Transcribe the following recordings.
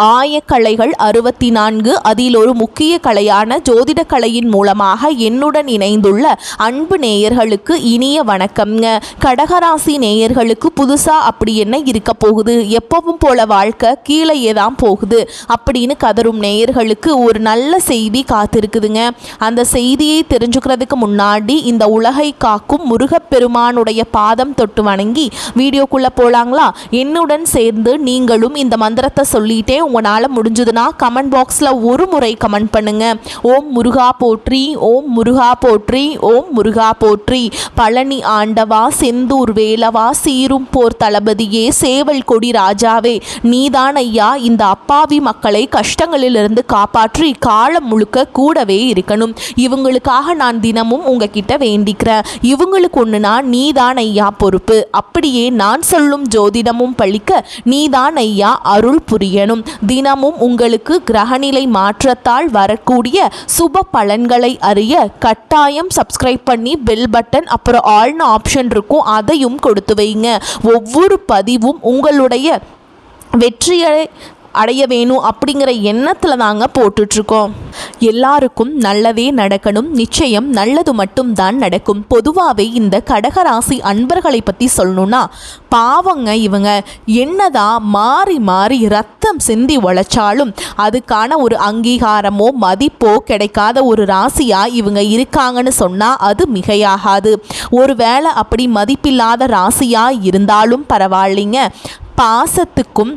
ஆயக்கலைகள் 64 அதில் ஒரு முக்கிய கலையான ஜோதிட கலையின் மூலமாக என்னுடன் இணைந்துள்ள அன்பு நேயர்களுக்கு இனிய வணக்கம்ங்க. கடகராசி நேயர்களுக்கு புதுசா அப்படி என்ன இருக்க போகுது, எப்பவும் போல வாழ்க்கை கீழே தான் போகுது அப்படின்னு கதரும் நேயர்களுக்கு ஒரு நல்ல செய்தி காத்திருக்குதுங்க. அந்த செய்தியை தெரிஞ்சுக்கிறதுக்கு முன்னாடி இந்த உலகை காக்கும் முருகப்பெருமானுடைய பாதம் தொட்டு வணங்கி வீடியோக்குள்ள போலாங்களா? என்னுடன் சேர்ந்து நீங்களும் இந்த மந்திரத்தை சொல்லிட்டே உங்களால் முடிஞ்சதுன்னா கமெண்ட் பாக்ஸில் ஒரு முறை கமெண்ட் பண்ணுங்க. ஓம் முருகா போற்றி, ஓம் முருகா போற்றி, ஓம் முருகா போற்றி. பழனி ஆண்டவா, செந்தூர் வேலவா, சீரும் போர் தளபதியே, சேவல் கொடி ராஜாவே, நீதான் ஐயா இந்த அப்பாவி மக்களை கஷ்டங்களிலிருந்து காப்பாற்றி காலம் முழுக்க கூடவே இருக்கணும். இவங்களுக்காக நான் தினமும் உங்ககிட்ட வேண்டிக்கிறேன். இவங்களுக்கு ஒன்றுனா நீதான் ஐயா பொறுப்பு. அப்படியே நான் சொல்லும் ஜோதிடமும் பழிக்க நீதான் ஐயா அருள் புரியணும். தினமும் உங்களுக்கு கிரகநிலை மாற்றத்தால் வரக்கூடிய சுப பலன்களை அறிய கட்டாயம் சப்ஸ்கிரைப் பண்ணி பெல் பட்டன் அப்புறம் ஆல்னு ஆப்ஷன் இருக்கும், அதையும் கொடுத்து வைங்க. ஒவ்வொரு பதிவும் உங்களுடைய வெற்றியை அடைய வேணும் அப்படிங்கிற எண்ணத்தில் தாங்க போட்டுட்ருக்கோம். எல்லாருக்கும் நல்லதே நடக்கணும், நிச்சயம் நல்லது மட்டும் தான் நடக்கும். பொதுவாகவே இந்த கடகராசி அன்பர்களை பற்றி சொல்லணும்னா பாவங்க, இவங்க என்னதான் மாறி மாறி ரத்தம் சிந்தி உழைச்சாலும் அதுக்கான ஒரு அங்கீகாரமோ மதிப்போ கிடைக்காத ஒரு ராசியாக இவங்க இருக்காங்கன்னு சொன்னால் அது மிகையாகாது. ஒருவேளை அப்படி மதிப்பில்லாத ராசியாக இருந்தாலும் பரவாயில்லைங்க, பாசத்துக்கும்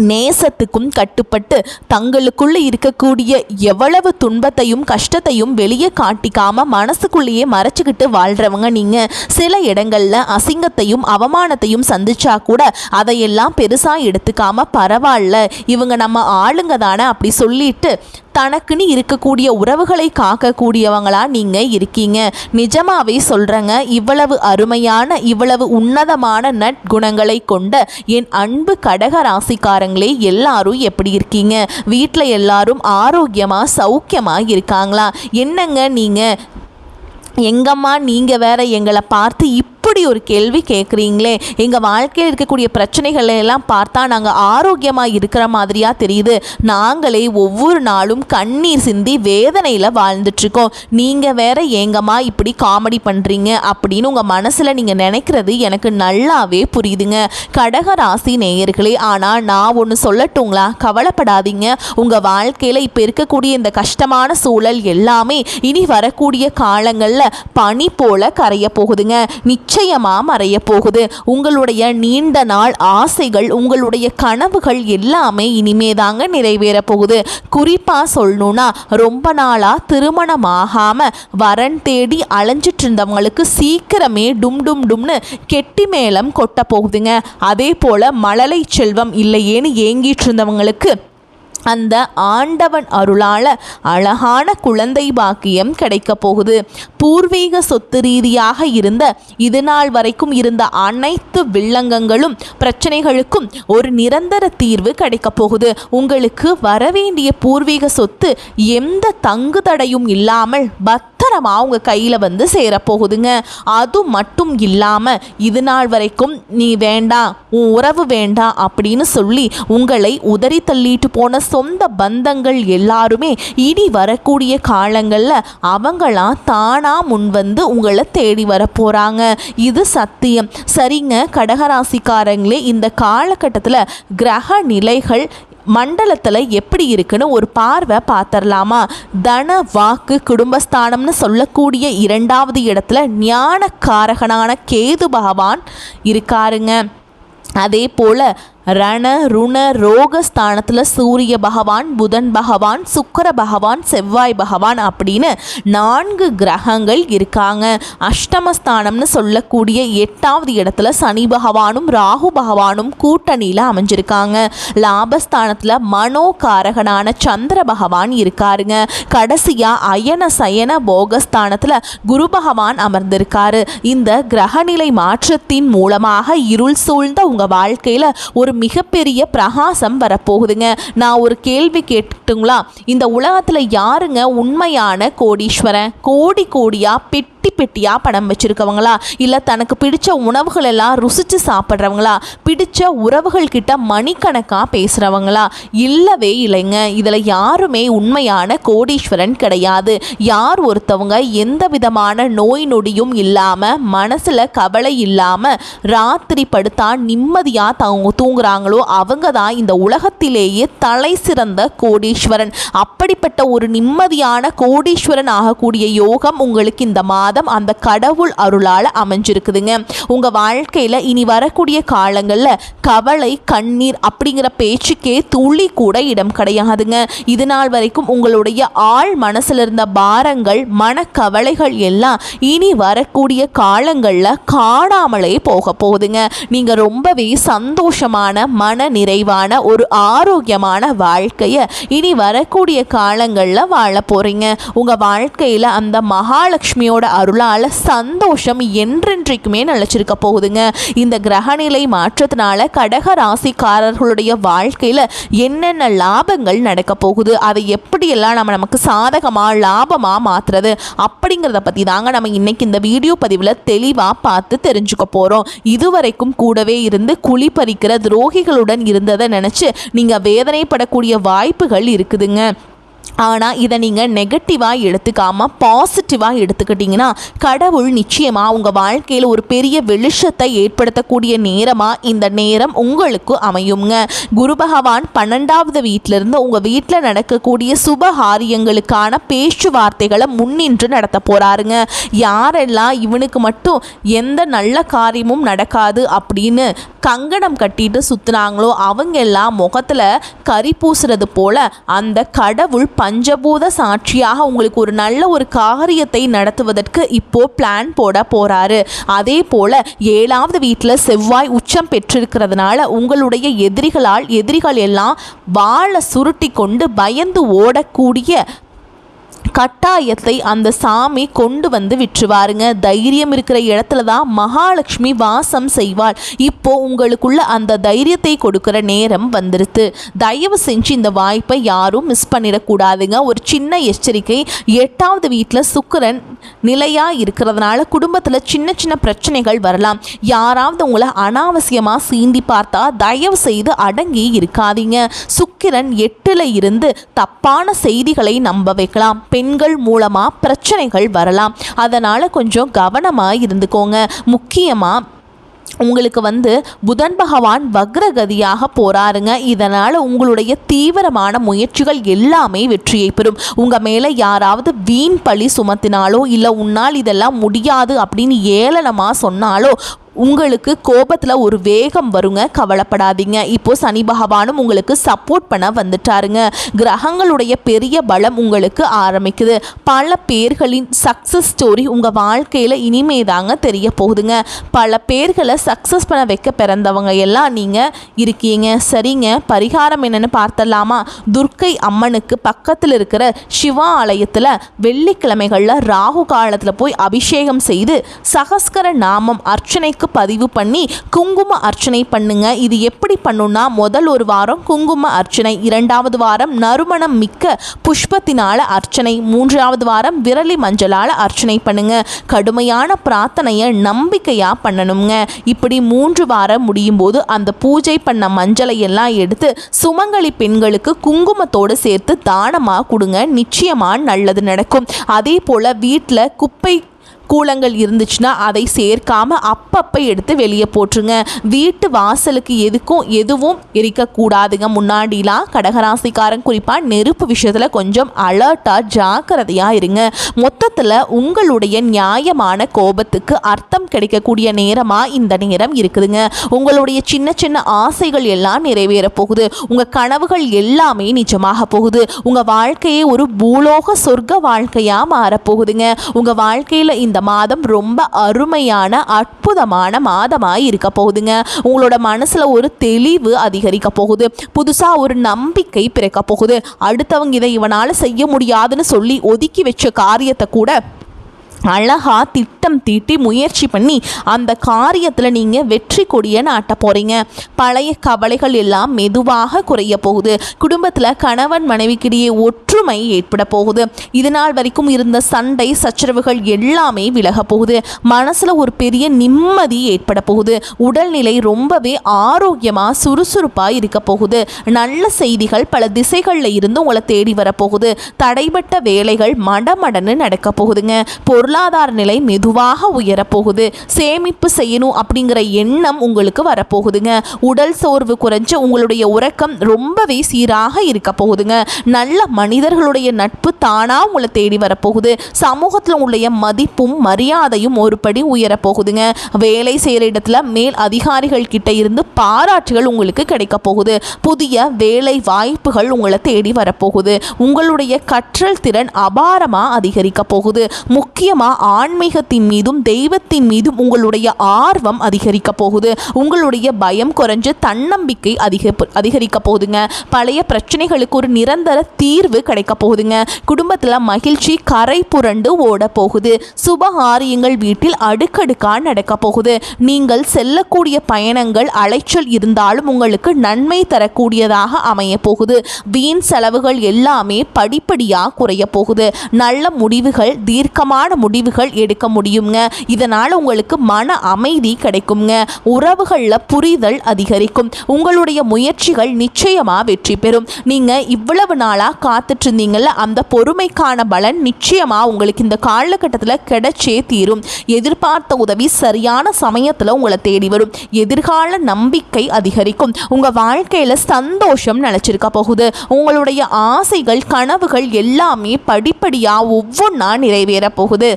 நேசத்துக்கும் கட்டுப்பட்டு தங்களுக்குள்ளே இருக்கக்கூடிய எவ்வளவு துன்பத்தையும் கஷ்டத்தையும் வெளியே காட்டிக்காம மனசுக்குள்ளேயே மறைச்சிக்கிட்டு வாழ்கிறவங்க நீங்கள். சில இடங்களில் அசிங்கத்தையும் அவமானத்தையும் சந்திச்சா கூட அதையெல்லாம் பெருசாக எடுத்துக்காம பரவாயில்ல இவங்க நம்ம ஆளுங்க தானே அப்படி சொல்லிட்டு தனக்குன்னு இருக்கக்கூடிய உறவுகளை காக்கக்கூடியவங்களா நீங்கள் இருக்கீங்க. நிஜமாவே சொல்கிறேங்க, இவ்வளவு அருமையான இவ்வளவு உன்னதமான நற்குணங்களை கொண்ட என் அன்பு கடக ராசிக்காரங்களே எல்லாரும் எப்படி இருக்கீங்க? வீட்டில் எல்லாரும் ஆரோக்கியமாக சௌக்கியமாக இருக்காங்களா? என்னங்க நீங்கள் எங்கம்மா நீங்கள் வேற எங்களை பார்த்து இப்படி ஒரு கேள்வி கேட்குறீங்களே? எங்கள் வாழ்க்கையில் இருக்கக்கூடிய பிரச்சனைகளை எல்லாம் பார்த்தா நாங்கள் ஆரோக்கியமாக இருக்கிற மாதிரியாக தெரியுது. நாங்களே ஒவ்வொரு நாளும் கண்ணீர் சிந்தி வேதனையில் வாழ்ந்துட்டுருக்கோம். நீங்கள் வேற எங்கம்மா இப்படி காமெடி பண்ணுறீங்க அப்படின்னு உங்கள் மனசில் நீங்கள் நினைக்கிறது எனக்கு நல்லாவே புரியுதுங்க கடக ராசி நேயர்களே. ஆனால் நான் ஒன்று சொல்லட்டுங்களா, கவலைப்படாதீங்க. உங்கள் வாழ்க்கையில் இப்போ இருக்கக்கூடிய இந்த கஷ்டமான சூழல் எல்லாமே இனி வரக்கூடிய காலங்களில் பனி போல கரைய போகுதுங்க, நிச்சயமா மறைய போகுது. உங்களுடைய நீண்ட நாள் ஆசைகள், உங்களுடைய கனவுகள் எல்லாமே இனிமேதாங்க நிறைவேற போகுது. குறிப்பா சொல்லணும்னா ரொம்ப நாளா திருமணம் ஆகாம வரன் தேடி அலைஞ்சிட்டு இருந்தவங்களுக்கு சீக்கிரமே டும் டும் டும்னு கெட்டி மேளம் கொட்ட போகுதுங்க. அதே போல மழலை செல்வம் இல்லையேன்னு ஏங்கிட்டு இருந்தவங்களுக்கு அந்த ஆண்டவன் அருளால் அழகான குழந்தை பாக்கியம் கிடைக்க போகுது. பூர்வீக சொத்து ரீதியாக இருந்த இது நாள் வரைக்கும் இருந்த அனைத்து வில்லங்கங்களும் பிரச்சனைகளுக்கும் ஒரு நிரந்தர தீர்வு கிடைக்க போகுது. உங்களுக்கு வரவேண்டிய பூர்வீக சொத்து எந்த தங்கு தடையும் இல்லாமல் பத்திரமா உங்கள் கையில் வந்து சேரப்போகுதுங்க. அது மட்டும் இல்லாமல் இது நாள் வரைக்கும் நீ வேண்டாம், உன் உறவு வேண்டாம் அப்படின்னு சொல்லி உங்களை உதறி தள்ளிட்டு போன சொந்த பந்தங்கள் எல்லாருமே இனி வரக்கூடிய காலங்களில் அவங்களாம் தானா முன்வந்து உங்களை தேடி வர போகிறாங்க. இது சத்தியம். சரிங்க கடகராசிக்காரங்களே, இந்த காலகட்டத்தில் கிரக நிலைகள் மண்டலத்தில் எப்படி இருக்குன்னு ஒரு பார்வை பார்த்துடலாமா? தன வாக்கு குடும்பஸ்தானம்னு சொல்லக்கூடிய 2வது இடத்துல ஞானக்காரகனான கேது பகவான் இருக்காருங்க. அதே போல் ரண ருண ரோகஸ்தானத்தில் சூரிய பகவான், புதன் பகவான், சுக்கிர பகவான், செவ்வாய் பகவான் அப்படின்னு 4 கிரகங்கள் இருக்காங்க. அஷ்டமஸ்தானம்னு சொல்லக்கூடிய 8வது இடத்துல சனி பகவானும் ராகு பகவானும் கூட்டணியில் அமைஞ்சிருக்காங்க. லாபஸ்தானத்தில் மனோகாரகனான சந்திர பகவான் இருக்காருங்க. கடைசியாக அயன சயன போகஸ்தானத்தில் குரு பகவான் அமர்ந்திருக்காரு. இந்த கிரகநிலை மாற்றத்தின் மூலமாக இருள் சூழ்ந்த உங்கள் வாழ்க்கையில் ஒரு மிகப்பெரிய பிரகாசம் வரப்போகுதுங்க. நான் ஒரு கேள்வி கேட்டுங்களா? இந்த உலகத்தில் யாருங்க உண்மையான கோடீஸ்வரன்? கோடி கோடியா பிட் பெட்டி பெட்டியாக பணம் வச்சுருக்கவங்களா, இல்லை தனக்கு பிடிச்ச உணவுகள் எல்லாம் ருசித்து சாப்பிட்றவங்களா, பிடிச்ச உறவுகள் கிட்ட மணிக்கணக்காக பேசுகிறவங்களா? இல்லவே இல்லைங்க. இதில் யாருமே உண்மையான கோடீஸ்வரன் கிடையாது. யார் ஒருத்தவங்க எந்த விதமான நோய் நொடியும் இல்லாமல், மனசில் கவலை இல்லாமல், ராத்திரி படுத்தா நிம்மதியாக தூங்குறாங்களோ அவங்க தான் இந்த உலகத்திலேயே தலை சிறந்த கோடீஸ்வரன். அப்படிப்பட்ட ஒரு நிம்மதியான கோடீஸ்வரன் ஆகக்கூடிய யோகம் உங்களுக்கு இந்த மாதம் அந்த கடவுள் அருளால் அமைஞ்சிருக்குதுங்க. உங்கள் வாழ்க்கையில் இனி வரக்கூடிய காலங்களில் கவலை, கண்ணீர் அப்படிங்கிற பேச்சுக்கே துளி கூட இடம் கிடையாதுங்க. இது நாள் வரைக்கும் உங்களுடைய ஆழ் மனசில் இருந்த பாரங்கள், மனக்கவலைகள் எல்லாம் இனி வரக்கூடிய காலங்களில் காணாமலே போக போகுதுங்க. நீங்கள் ரொம்பவே சந்தோஷமான, மன நிறைவான, ஒரு ஆரோக்கியமான வாழ்க்கையை இனி வரக்கூடிய காலங்களில் வாழ போகிறீங்க. உங்கள் வாழ்க்கையில் அந்த மகாலட்சுமியோட அருளால் சந்தோஷம் என்றென்றைக்குமே நிலச்சிருக்க போகுதுங்க. இந்த கிரகநிலை மாற்றத்தினால கடக ராசிக்காரர்களுடைய வாழ்க்கையில் என்னென்ன லாபங்கள் நடக்க போகுது, அதை எப்படியெல்லாம் நமக்கு சாதகமாக லாபமாக மாற்றுறது அப்படிங்கிறத பற்றி தாங்க நம்ம இன்னைக்கு இந்த வீடியோ பதிவில் தெளிவாக பார்த்து தெரிஞ்சுக்க போகிறோம். இதுவரைக்கும் கூடவே இருந்து குழி பறிக்கிற துரோகிகளுடன் இருந்ததை நினச்சி நீங்கள் வேதனைப்படக்கூடிய வாய்ப்புகள் இருக்குதுங்க. ஆனால் இதை நீங்கள் நெகட்டிவாக எடுத்துக்காமல் பாசிட்டிவாக எடுத்துக்கிட்டிங்கன்னா கடவுள் நிச்சயமாக உங்கள் வாழ்க்கையில் ஒரு பெரிய வெளிச்சத்தை ஏற்படுத்தக்கூடிய நேரமாக இந்த நேரம் உங்களுக்கு அமையுங்க. குரு பகவான் 12வது வீட்டிலிருந்து உங்கள் வீட்டில் நடக்கக்கூடிய சுபகாரியங்களுக்கான பேச்சுவார்த்தைகளை முன்னின்று நடத்த போகிறாருங்க. யாரெல்லாம் இவனுக்கு மட்டும் எந்த நல்ல காரியமும் நடக்காது அப்படின்னு கங்கணம் கட்டிட்டு சுற்றுனாங்களோ அவங்க எல்லாம் முகத்தில் கரி பூசுறது போல அந்த கடவுள் பஞ்சபூத சாட்சியாக உங்களுக்கு ஒரு நல்ல ஒரு காரியத்தை நடத்துவதற்கு இப்போ பிளான் போட போறாரு. அதே போல 7வது வீட்டில் செவ்வாய் உச்சம் பெற்றிருக்கிறதுனால உங்களுடைய எதிரிகள் எல்லாம் வாளை சுருட்டி கொண்டு பயந்து ஓடக்கூடிய கட்டாயத்தை அந்த சாமி கொண்டு வந்து விட்டுருவாருங்க. தைரியம் இருக்கிற இடத்துல தான் மகாலட்சுமி வாசம் செய்வாள். இப்போ உங்களுக்குள்ள அந்த தைரியத்தை கொடுக்கிற நேரம் வந்துருது. தயவு செஞ்சு இந்த வாய்ப்பை யாரும் மிஸ் பண்ணிடக்கூடாதுங்க. ஒரு சின்ன எச்சரிக்கை, 8வது வீட்டில் சுக்கிரன் நிலையாக இருக்கிறதுனால குடும்பத்தில் சின்ன சின்ன பிரச்சனைகள் வரலாம். யாராவது உங்களை அனாவசியமாக சீண்டி பார்த்தா தயவு செய்து அடங்கி இருக்காதீங்க. சுக்கிரன் 8ல் இருந்து தப்பான செய்திகளை நம்ப வைக்கலாம். பெண்கள் மூலமா பிரச்சனைகள் வரலாம். அதனால கொஞ்சம் கவனமா இருந்துக்கோங்க. முக்கியமா உங்களுக்கு புதன் பகவான் வக்ரகதியாக போறாருங்க. இதனால் உங்களுடைய தீவிரமான முயற்சிகள் எல்லாமே வெற்றியை பெறும். உங்கள் மேலே யாராவது வீண் பழி சுமத்தினாலோ இல்லை உன்னால் இதெல்லாம் முடியாது அப்படின்னு ஏளனமாக சொன்னாலோ உங்களுக்கு கோபத்தில் ஒரு வேகம் வருங்க. கவலைப்படாதீங்க. இப்போ சனி பகவானும் உங்களுக்கு சப்போர்ட் பண்ண வந்துட்டாருங்க. கிரகங்களுடைய பெரிய பலம் உங்களுக்கு ஆரம்பிக்குது. பல பேர்களின் சக்ஸஸ் ஸ்டோரி உங்கள் வாழ்க்கையில் இனிமே தாங்க தெரிய போகுதுங்க. பல பேர்களை சக்ஸஸ் பண்ண வைக்க பிறந்தவங்க எல்லாம் நீங்கள் இருக்கீங்க. சரிங்க, பரிகாரம் என்னென்னு பார்த்தலாமா? துர்க்கை அம்மனுக்கு பக்கத்தில் இருக்கிற சிவா ஆலயத்தில் வெள்ளிக்கிழமைகளில் ராகு காலத்தில் போய் அபிஷேகம் செய்து சகஸ்கர நாமம் அர்ச்சனை பதிவு பண்ணி குங்கும அர்ச்சனை பண்ணுங்க. இது எப்படி பண்ணுன்னா முதல் ஒரு வாரம் குங்கும அர்ச்சனை, 2வது வாரம் நறுமணம் மிக்க புஷ்பத்தினால அர்ச்சனை, 3வது வாரம் விரலி மஞ்சளால் அர்ச்சனை பண்ணுங்க. கடுமையான பிரார்த்தனையை நம்பிக்கையா பண்ணணுங்க. இப்படி 3 வாரம் முடியும் போது அந்த பூஜை பண்ண மஞ்சளை எல்லாம் எடுத்து சுமங்கலி பெண்களுக்கு குங்குமத்தோடு சேர்த்து தானமாக கொடுங்க. நிச்சயமா நல்லது நடக்கும். அதே போல வீட்டில் குப்பை கூலங்கள் இருந்துச்சுன்னா அதை சேர்க்காம அப்பப்போ எடுத்து வெளியே போட்டுருங்க. வீட்டு வாசலுக்கு எதுவும் எரிக்கக்கூடாதுங்க. முன்னாடிலாம் கடகராசிக்காரன் குறிப்பாக நெருப்பு விஷயத்தில் கொஞ்சம் அலர்ட்டாக ஜாக்கிரதையாக இருங்க. மொத்தத்தில் உங்களுடைய நியாயமான கோபத்துக்கு அர்த்தம் கிடைக்கக்கூடிய நேரமாக இந்த நேரம் இருக்குதுங்க. உங்களுடைய சின்ன சின்ன ஆசைகள் எல்லாம் நிறைவேற போகுது. உங்கள் கனவுகள் எல்லாமே நிஜமாக போகுது. உங்கள் வாழ்க்கையே ஒரு பூலோக சொர்க்க வாழ்க்கையாக மாறப்போகுதுங்க. உங்கள் வாழ்க்கையில் இந்த மாதம் ரொம்ப அருமையான அற்புதமான மாதமாக இருக்க போகுதுங்க. உங்களோட மனசுல ஒரு தெளிவு அதிகரிக்க போகுது. புதுசா ஒரு நம்பிக்கை பிறக்க போகுது. அடுத்தவங்க இதை இவனால செய்ய முடியாதுன்னு சொல்லி ஒதுக்கி வச்ச காரியத்தை கூட அழகா திட்டம் தீட்டி முயற்சி பண்ணி அந்த காரியத்தில் நீங்கள் வெற்றி கொடியை நாட்ட போகிறீங்க. பழைய கவலைகள் எல்லாம் மெதுவாக குறைய போகுது. குடும்பத்தில் கணவன் மனைவிக்கிடையே ஒற்றுமை ஏற்பட போகுது. இது நாள் வரைக்கும் இருந்த சண்டை சச்சரவுகள் எல்லாமே விலக போகுது. மனசில் ஒரு பெரிய நிம்மதி ஏற்பட போகுது. உடல்நிலை ரொம்பவே ஆரோக்கியமாக சுறுசுறுப்பாக இருக்க போகுது. நல்ல செய்திகள் பல திசைகளில் இருந்து உங்களை தேடி வரப்போகுது. தடைபட்ட வேலைகள் மடமடன்னு நடக்க போகுதுங்க. பொருளாதார நிலை மெதுவாக உயரப்போகுது. சேமிப்பு செய்யணும் அப்படிங்கிற எண்ணம் உங்களுக்கு வரப்போகுதுங்க. உடல் சோர்வு குறைஞ்சு உங்களுடைய உறக்கம் ரொம்பவே சீராக இருக்க போகுதுங்க. நல்ல மனிதர்களுடைய நட்பு தானாக உங்களை தேடி வரப்போகுது. சமூகத்தில் உங்களுடைய மதிப்பும் மரியாதையும் ஒரு படி உயரப்போகுதுங்க. வேலை செய்கிற இடத்துல மேல் அதிகாரிகள் கிட்ட இருந்து பாராட்டுகள் உங்களுக்கு கிடைக்க போகுது. புதிய வேலை வாய்ப்புகள் உங்களை தேடி வரப்போகுது. உங்களுடைய கற்றல் திறன் அபாரமாக அதிகரிக்க போகுது. முக்கியமாக ஆன்மீகத்தின் மீதும் தெய்வத்தின் மீதும் உங்களுடைய ஆர்வம் அதிகரிக்க போகுது. உங்களுடைய பயம் குறைஞ்சு தன்னம்பிக்கை அதிகரிக்க போகுதுங்க. பழைய பிரச்சனைகளுக்கு ஒரு நிரந்தர தீர்வு கிடைக்க போகுதுங்க. குடும்பத்தில் மகிழ்ச்சி கரை புரண்டு ஓட போகுது. சுபகாரியங்கள் வீட்டில் அடுக்கடுக்கா நடக்க போகுது. நீங்கள் செல்லக்கூடிய பயணங்கள் அலைச்சல் இருந்தாலும் உங்களுக்கு நன்மை தரக்கூடியதாக அமைய போகுது. வீண் செலவுகள் எல்லாமே படிப்படியாக குறைய போகுது. நல்ல முடிவுகள் தீர்க்கமான முடிவுகள் எடுக்க முடியுங்க. இதனால் உங்களுக்கு மன அமைதி கிடைக்குங்க. உறவுகளில் புரிதல் அதிகரிக்கும். உங்களுடைய முயற்சிகள் நிச்சயமாக வெற்றி பெறும். நீங்கள் இவ்வளவு நாளாக காத்துட்டு இருந்தீங்கல்ல, அந்த பொறுமைக்கான பலன் நிச்சயமாக உங்களுக்கு இந்த காலகட்டத்தில் கிடைச்சே தீரும். எதிர்பார்த்த உதவி சரியான சமயத்தில் உங்களை தேடி வரும். எதிர்கால நம்பிக்கை அதிகரிக்கும். உங்கள் வாழ்க்கையில் சந்தோஷம் நிலைச்சிருக்க போகுது. உங்களுடைய ஆசைகள் கனவுகள் எல்லாமே படிப்படியாக ஒவ்வொன்றா நிறைவேற போகுது.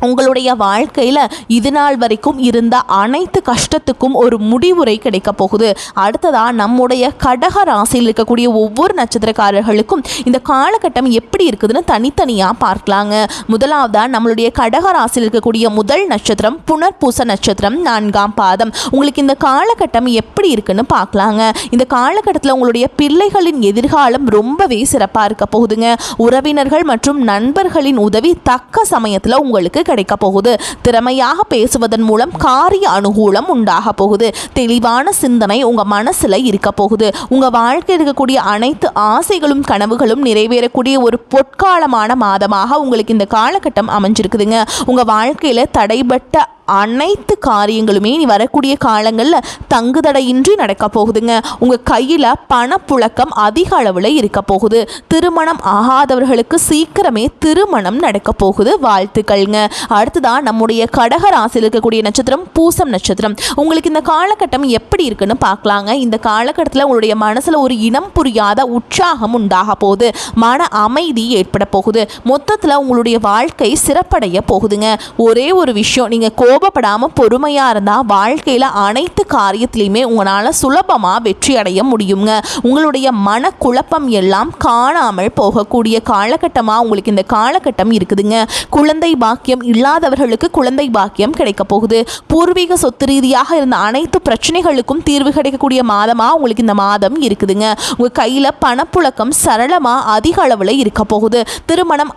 உங்களுடைய வாழ்க்கையில் இது நாள் வரைக்கும் இருந்த அனைத்து கஷ்டத்துக்கும் ஒரு முடிவுரை கிடைக்க போகுது. அடுத்ததாக நம்முடைய கடக ராசியில் இருக்கக்கூடிய ஒவ்வொரு நட்சத்திரக்காரர்களுக்கும் இந்த காலகட்டம் எப்படி இருக்குதுன்னு தனித்தனியாக பார்க்கலாங்க. முதலாவதாக நம்மளுடைய கடக ராசியில் இருக்கக்கூடிய முதல் நட்சத்திரம் புனர்பூச நட்சத்திரம் 4ஆம் பாதம். உங்களுக்கு இந்த காலகட்டம் எப்படி இருக்குன்னு பார்க்கலாங்க. இந்த காலகட்டத்தில் உங்களுடைய பிள்ளைகளின் எதிர்காலம் ரொம்பவே சிறப்பாக இருக்க போகுதுங்க. உறவினர்கள் மற்றும் நண்பர்களின் உதவி தக்க சமயத்தில் உங்களுக்கு கிடைக்க போகுது. திறமையாக பேசுவதன் மூலம் காரிய அனுகூலம் உண்டாக போகுது. தெளிவான சிந்தனை உங்க மனசுல இருக்க போகுது. உங்க வாழ்க்கையில் இருக்கக்கூடிய அனைத்து ஆசைகளும் கனவுகளும் நிறைவேறக்கூடிய ஒரு பொற்காலமான மாதமாக உங்களுக்கு இந்த காலகட்டம் அமைஞ்சிருக்குதுங்க. உங்க வாழ்க்கையில தடைபட்ட அனைத்து காரியங்களுமே நீ வரக்கூடிய காலங்களில் தங்குதடையின்றி நடக்க போகுதுங்க. உங்கள் கையில் பணப்புழக்கம் அதிக அளவில் இருக்க போகுது. திருமணம் ஆகாதவர்களுக்கு சீக்கிரமே திருமணம் நடக்க போகுது. வாழ்த்துக்கள்ங்க. அடுத்ததான் நம்முடைய கடக ராசியில் இருக்கக்கூடிய நட்சத்திரம் பூசம் நட்சத்திரம். உங்களுக்கு இந்த காலகட்டம் எப்படி இருக்குன்னு பார்க்கலாங்க. இந்த காலகட்டத்தில் உங்களுடைய மனசில் ஒரு இனம் புரியாத உற்சாகம் உண்டாக போகுது. மன அமைதி ஏற்பட போகுது. மொத்தத்தில் உங்களுடைய வாழ்க்கை சிறப்படைய போகுதுங்க. ஒரே ஒரு விஷயம், நீங்கள் கோபப்படாமல் பொறுமையாக இருந்தால் வாழ்க்கையில் அனைத்து காரியத்திலையுமே உங்களால் சுலபமாக வெற்றி அடைய முடியுங்க. உங்களுடைய மனக்குழப்பம் எல்லாம் காணாமல் போகக்கூடிய காலகட்டமாக உங்களுக்கு இந்த காலகட்டம் இருக்குதுங்க. குழந்தை பாக்கியம் இல்லாதவர்களுக்கு குழந்தை பாக்கியம் கிடைக்க போகுது. பூர்வீக சொத்து ரீதியாக இருந்த அனைத்து பிரச்சனைகளுக்கும் தீர்வு கிடைக்கக்கூடிய மாதமாக உங்களுக்கு இந்த மாதம் இருக்குதுங்க. உங்கள் கையில் பணப்புழக்கம் சரளமாக அதிக அளவில் இருக்க போகுது. திருமணம்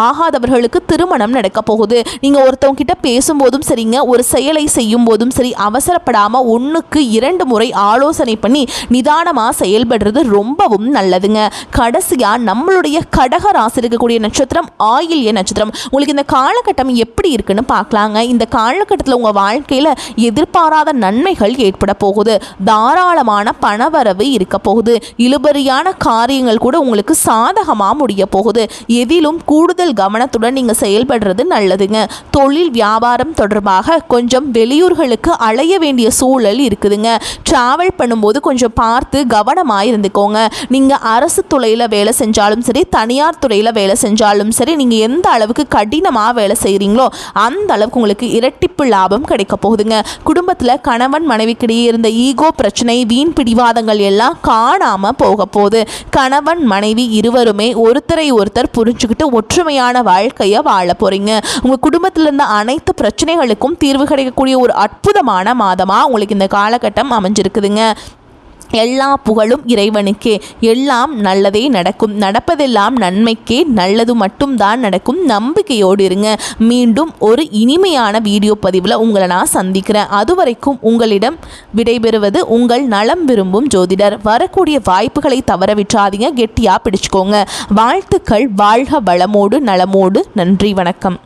ஆகாதவர்களுக்கு திருமணம் நடக்க போகுது. நீங்கள் ஒருத்தவங்க கிட்ட பேசும்போதும் சரிங்க, ஒரு செயலை செய்யும் போதும் சரி, அவசரப்படாமல் 1க்கு 2 முறை ஆலோசனை பண்ணி நிதானமாக செயல்படுறது ரொம்பவும் நல்லதுங்க. கடைசியாக நம்மளுடைய கடக ராசி இருக்கக்கூடிய நட்சத்திரம் ஆயில்ய நட்சத்திரம். உங்களுக்கு இந்த காலகட்டம் எப்படி இருக்குன்னு பார்க்கலாங்க. இந்த காலகட்டத்தில் உங்கள் வாழ்க்கையில் எதிர்பாராத நன்மைகள் ஏற்பட போகுது. தாராளமான பணவரவு இருக்க போகுது. இழுபறியான காரியங்கள் கூட உங்களுக்கு சாதகமாக முடிய போகுது. எதிலும் கூடுதல் கவனத்துடன் நீங்கள் செயல்படுறது நல்லதுங்க. தொழில் வியாபாரம் தொடர்பாக கொஞ்சம் வெளியூர்களுக்கு அலைய வேண்டிய சூழல் இருக்குதுங்க. டிராவல் பண்ணும்போது கொஞ்சம் பார்த்து கவனமாக இருந்துக்கோங்க. நீங்கள் அரசு துறையில் வேலை செஞ்சாலும் சரி, தனியார் துறையில் வேலை செஞ்சாலும் சரி, நீங்கள் எந்த அளவுக்கு கடினமாக வேலை செய்கிறீங்களோ அந்த அளவுக்கு உங்களுக்கு இரட்டிப்பு லாபம் கிடைக்க போகுதுங்க. குடும்பத்தில் கணவன் மனைவிக்கிடையே இருந்த ஈகோ பிரச்சனை, வீண் பிடிவாதங்கள் எல்லாம் காணாமல் போக போகுது. கணவன் மனைவி இருவருமே ஒருத்தரை ஒருத்தர் புரிஞ்சுக்கிட்டு ஒற்றுமையான வாழ்க்கையை வாழ போகிறீங்க. உங்கள் குடும்பத்தில் இருந்த அனைத்து பிரச்சனைகளுக்கும் தீர்வு கிடைக்கக்கூடிய ஒரு அற்புதமான மாதமாக உங்களுக்கு இந்த காலகட்டம் அமைஞ்சிருக்குதுங்க. எல்லா புகழும் இறைவனுக்கே. எல்லாம் நல்லதே நடக்கும். நடப்பதெல்லாம் நன்மைக்கே. நல்லது மட்டும்தான் நடக்கும். நம்பிக்கையோடு இருங்க. மீண்டும் ஒரு இனிமையான வீடியோ பதிவில் உங்களை நான் சந்திக்கிறேன். அதுவரைக்கும் உங்களிடம் விடைபெறுவது உங்கள் நலம் விரும்பும் ஜோதிடர். வரக்கூடிய வாய்ப்புகளை தவற விட்டுறாதீங்க. கெட்டியாக பிடிச்சுக்கோங்க. வாழ்த்துக்கள். வாழ்க வளமோடு நலமோடு. நன்றி. வணக்கம்.